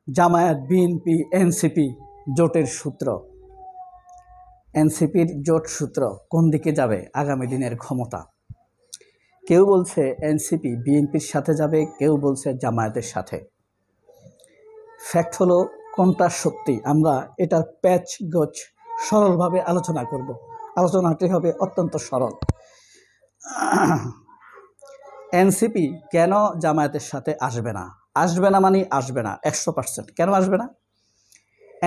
Jamaat, BNP, NCP জোটের সূত্র। এনসিপির জোট সূত্র কোন দিকে যাবে আগামী দিনের ক্ষমতা? কেউ বলছে এনসিপি বিএনপির সাথে যাবে, কেউ বলছে জামায়াতের সাথে। ফ্যাক্ট হলো কোনটা সত্যি, আমরা এটার প্যাচ গোছ সরলভাবে আলোচনা করব। আলোচনাটি হবে অত্যন্ত সরল। এনসিপি কেন জামায়াতের সাথে আসবে না? আসবে না মানে আসবে না 100%। কেন আসবে না?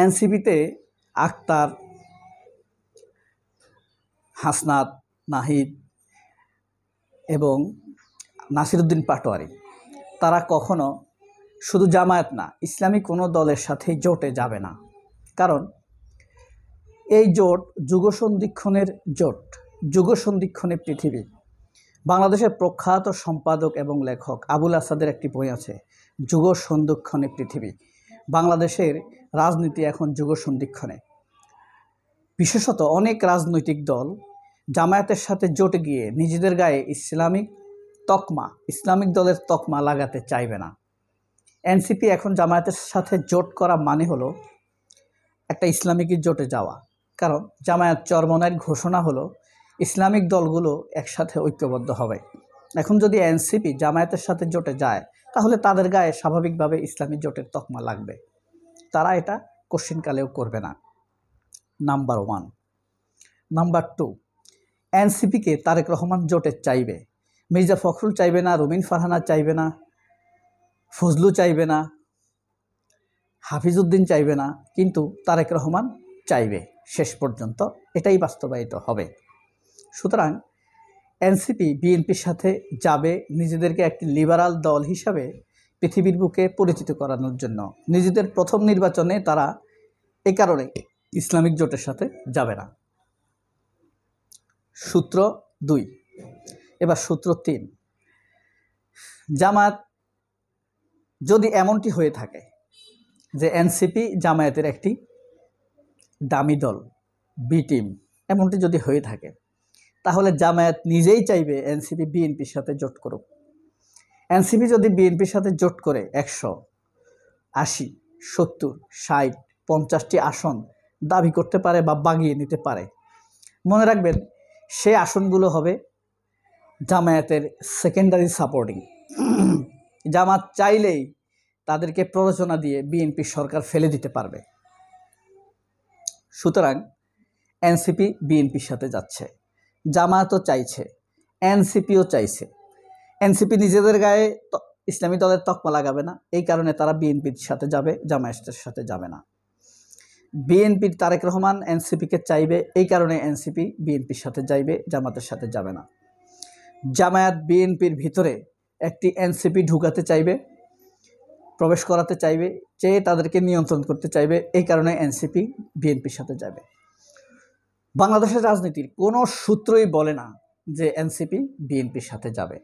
এনসিপিতে আক্তার, হাসনাত, নাহিদ এবং নাসিরউদ্দিন পাটোয়ারি তারা কখনো শুধু জামায়াত না, ইসলামী কোনো দলের সাথেই জোটে যাবে না। কারণ এই জোট যুগসন্ধিক্ষণের জোট, যুগসন্ধিক্ষণের পৃথিবী। বাংলাদেশের প্রখ্যাত সম্পাদক এবং লেখক আবুল আসাদের একটি বই আছে, যুগসন্ধিক্ষণে পৃথিবী। বাংলাদেশের রাজনীতি এখন যুগসন্ধিক্ষণে। বিশেষত অনেক রাজনৈতিক দল জামায়াতের সাথে জোটে গিয়ে নিজেদের গায়ে ইসলামিক দলের তকমা লাগাতে চাইবে না। এনসিপি এখন জামায়াতের সাথে জোট করা মানে হলো একটা ইসলামিক জোটে যাওয়া। কারণ জামায়াত চরমনাইয়ের ঘোষণা হলো ইসলামিক দলগুলো একসাথে ঐক্যবদ্ধ হবে। এখন যদি এনসিপি জামায়াতের সাথে জোটে যায়, তাহলে তাদের গায়ে স্বাভাবিকভাবে ইসলামী জোটের তকমা লাগবে। তারা এটা কোশ্চিনকালেও করবে না। নাম্বার 1। নাম্বার 2, এনসিপিকে তারেক রহমান জোটে চাইবে। মির্জা ফখরুল চাইবে না, রুমিন ফারহানা চাইবে না, ফজলু চাইবে না, হাফিজউদ্দিন চাইবে না, কিন্তু তারেক রহমান চাইবে। শেষ পর্যন্ত এটাই বাস্তবায়িত হবে। সুতরাং এনসিপি বিএনপির সাথে যাবে নিজেদেরকে একটি লিবারাল দল হিসাবে পৃথিবীর বুকে পরিচিত করানোর জন্য। নিজেদের প্রথম নির্বাচনে তারা এই কারণে ইসলামিক জোটের সাথে যাবে না। সূত্র 2। এবার সূত্র 3। জামায়াত যদি এমনটি হয়ে থাকে যে এনসিপি জামায়াতের একটি দামি দল, বি টিম, এমনটি যদি হয়ে থাকে, তাহলে জামায়াত নিজেই চাইবে এনসিপি বিএনপির সাথে জোট করুক। এনসিপি যদি বিএনপির সাথে জোট করে 180, 70, 60, 50টি আসন দাবি করতে পারে বা বাগিয়ে নিতে পারে, মনে রাখবেন সেই আসনগুলো হবে জামায়াতের সেকেন্ডারি সাপোর্টিং। জামাত চাইলেই তাদেরকে প্ররোচনা দিয়ে বিএনপি সরকার ফেলে দিতে পারবে। সুতরাং এনসিপি বিএনপির সাথে যাচ্ছে, জামায়াতও চাইছে, এনসিপিও চাইছে। এনসিপি নিজেদের গায়ে ইসলামী দলের তকমা লাগাবে না, এই কারণে তারা বিএনপির সাথে যাবে, জামায়াতের সাথে যাবে না। বিএনপির তারেক রহমান এনসিপিকে চাইবে, এই কারণে এনসিপি বিএনপির সাথে যাইবে, জামাতের সাথে যাবে না। জামায়াত বিএনপির ভিতরে একটি এনসিপি ঢুকাতে চাইবে, প্রবেশ করাতে চাইবে, চেয়ে তাদেরকে নিয়ন্ত্রণ করতে চাইবে, এই কারণে এনসিপি বিএনপির সাথে যাবে। বাংলাদেশের রাজনীতির কোনো সূত্রই বলে না যে এনসিপি বিএনপির সাথে যাবে।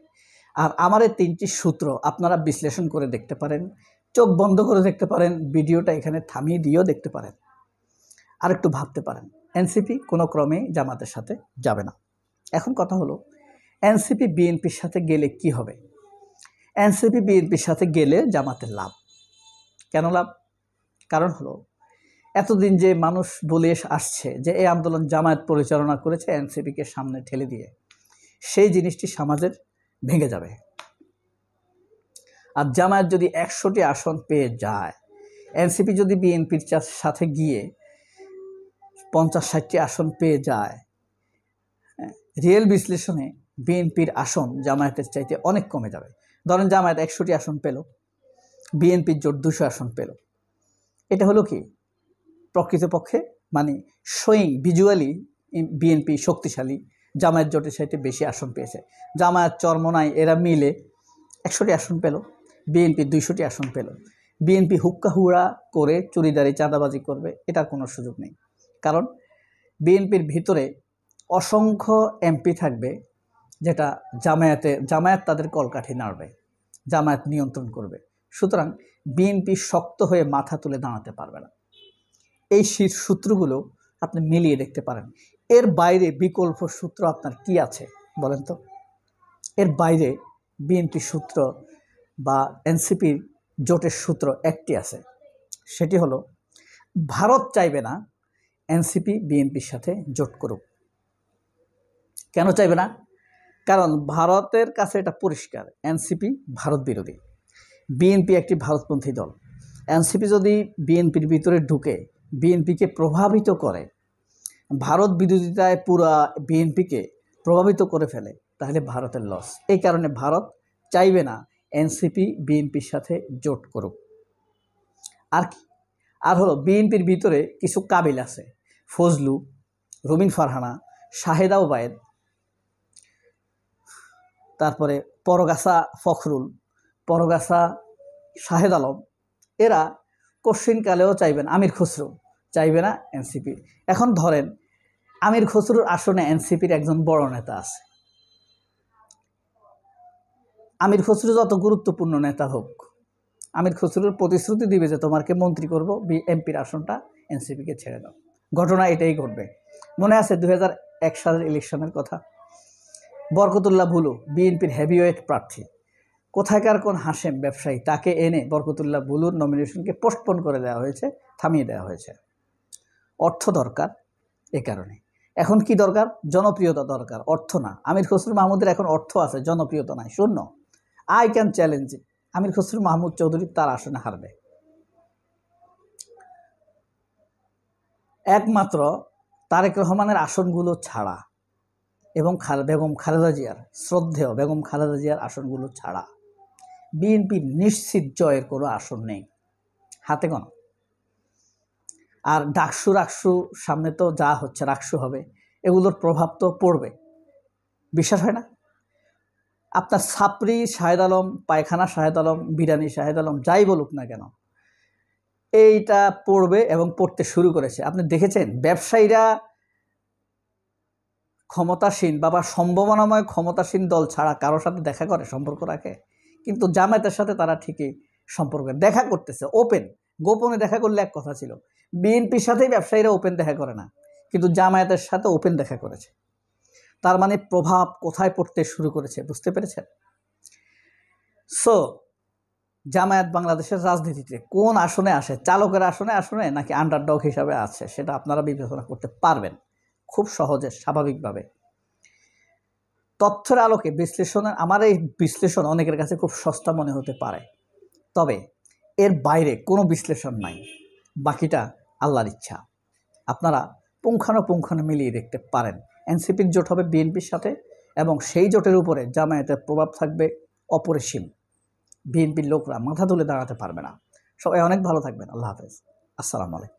আর আমার এই 3টি সূত্র আপনারা বিশ্লেষণ করে দেখতে পারেন, চোখ বন্ধ করে দেখতে পারেন, ভিডিওটা এখানে থামিয়ে দিয়েও দেখতে পারেন, আর একটু ভাবতে পারেন। এনসিপি কোনো ক্রমেই জামাতের সাথে যাবে না। এখন কথা হলো এনসিপি বিএনপির সাথে গেলে কি হবে? এনসিপি বিএনপির সাথে গেলে জামাতের লাভ। কেন লাভ? কারণ হলো এতদিন যে মানুষ বলে আসছে যে এই আন্দোলন জামায়াত পরিচালনা করেছে এনসিপিকে সামনে ঠেলে দিয়ে, সেই জিনিসটি সমাজের ভেঙে যাবে। আর জামায়াত যদি 100টি আসন পেয়ে যায়, এনসিপি যদি বিএনপির সাথে গিয়ে 50-60টি আসন পেয়ে যায়, রিয়েল বিশ্লেষণে বিএনপির আসন জামায়াতের চাইতে অনেক কমে যাবে। ধরেন জামায়াত 100টি আসন পেল, বিএনপির জোট 200 আসন পেল। এটা হলো কি প্রকৃতপক্ষে, মানে শোয়িং ভিজুয়ালি বিএনপি শক্তিশালী, জামায়াত জোটের সাথে বেশি আসন পেয়েছে। জামায়াত চরমনাই এরা মিলে 100টি আসন পেল, বিএনপি 200টি আসন পেল। বিএনপি হুক্কা হুড়া করে চুরিদারি চাঁদাবাজি করবে, এটার কোনো সুযোগ নেই। কারণ বিএনপির ভিতরে অসংখ্য এমপি থাকবে, যেটা জামায়াত তাদের কলকাঠি নাড়বে, জামায়াত নিয়ন্ত্রণ করবে। সুতরাং বিএনপি শক্ত হয়ে মাথা তুলে দাঁড়াতে পারবে না। এই সূত্রগুলো আপনি মিলিয়ে দেখতে পারেন। এর বাইরে বিকল্প সূত্র আপনার কি আছে বলেন তো? এর বাইরে বিএনপি সূত্র বা এনসিপির জোটের সূত্র একটি আছে, সেটি হলো ভারত চাইবে না এনসিপি বিএনপির সাথে জোট করুক। কেন চাইবে না? কারণ ভারতের কাছে এটা পরিষ্কার, এনসিপি ভারত বিরোধী, বিএনপি একটি ভারতপন্থী দল। এনসিপি যদি বিএনপির ভিতরে ঢুকে বিএনপিকে প্রভাবিত করে, ভারত বিরোধিতায় পুরা বিএনপিকে প্রভাবিত করে ফেলে, তাহলে ভারতের লস। এই কারণে ভারত চাইবে না এনসিপি বিএনপির সাথে জোট করুক। আর কি? আর হলো বিএনপির ভিতরে কিছু কাবিল আছে, ফজলু, রুমিন ফারহানা, শাহেদা ওবায়েদ, তারপরে পরগাছা ফখরুল, পরগাছা শাহেদ আলম, এরা কোশ্চিনকালেও চাইবেন, আমির খসরু চাইবে না এনসিপি। এখন ধরেন আমির খসরুর আসনে এনসিপির একজন বড় নেতা আছে। আমির খসরু যত গুরুত্বপূর্ণ নেতা হোক, আমির খসরুর প্রতিশ্রুতি দিবে যে তোমাকে মন্ত্রী করব, এমপির আসনটা এনসিপিকে ছেড়ে দাও। ঘটনা এটাই ঘটবে। মনে আছে 2001 সালের ইলেকশনের কথা? বরকতুল্লাহ বুলু বিএনপির হেভিওয়েট প্রার্থী, কোথাকার কোন হাশেম ব্যবসায়ী, তাকে এনে বরকতুল্লাহ বুলুর নমিনেশনকে পোস্টপোন করে দেওয়া হয়েছে, থামিয়ে দেওয়া হয়েছে। অর্থ দরকার, এ কারণে। এখন কি দরকার? জনপ্রিয়তা দরকার, অর্থ না। আমির খসরু মাহমুদের এখন অর্থ আছে, জনপ্রিয়তা নাই, শূন্য। আই ক্যান চ্যালেঞ্জ ইট, আমির খসরু মাহমুদ চৌধুরী তার আসনে হারবে। একমাত্র তারেক রহমানের আসনগুলো ছাড়া এবং বেগম খালেদা জিয়ার, শ্রদ্ধেয় বেগম খালেদা জিয়ার আসনগুলো ছাড়া বিএনপির নিশ্চিত জয়ের কোনো আসন নেই, হাতে গোনা। আর ডাকসু রাকসু সামনে তো যা হচ্ছে, রাকসু হবে, এগুলোর প্রভাব তো পড়বে, বিশ্বাস হয় না? আপনার ছাপরি শাহেদ আলম, পায়খানা শাহেদ আলম, বিরানি শাহেদ আলম, যাই বলুক না কেন, এইটা পড়বে এবং পড়তে শুরু করেছে। আপনি দেখেছেন ব্যবসায়ীরা ক্ষমতাসীন বা সম্ভাবনাময় ক্ষমতাসীন দল ছাড়া কারোর সাথে দেখা করে, সম্পর্ক রাখে? কিন্তু জামায়াতের সাথে তারা ঠিকই সম্পর্ক দেখা করতেছে, ওপেন। গোপনে দেখা করলে এক কথা ছিল, বিএনপির সাথেই ব্যবসায়ীরা ওপেন দেখা করে না, কিন্তু জামায়াতের সাথে ওপেন দেখা করেছে। তার মানে প্রভাব কোথায় পড়তে শুরু করেছে, বুঝতে পেরেছেন? সো জামায়াত বাংলাদেশের রাজনীতিতে কোন আসনে আসে, চালকের আসনে নাকি আন্ডারডগ হিসাবে আছে, সেটা আপনারা বিবেচনা করতে পারবেন খুব সহজে, স্বাভাবিকভাবে। তথ্যের আলোকে বিশ্লেষণের, আমার এই বিশ্লেষণ অনেকের কাছে খুব সস্তা মনে হতে পারে, তবে এর বাইরে কোনো বিশ্লেষণ নাই, বাকিটা আল্লাহর ইচ্ছা। আপনারা পুঙ্খানুপুঙ্খানু মিলিয়ে দেখতে পারেন। এনসিপির জোট হবে বিএনপির সাথে এবং সেই জোটের উপরে জামায়াতের প্রভাব থাকবে অপরিসীম। বিএনপির লোকরা মাথা তুলে দাঁড়াতে পারবে না। সবাই অনেক ভালো থাকবেন। আল্লাহ হাফেজ। আসসালামু আলাইকুম।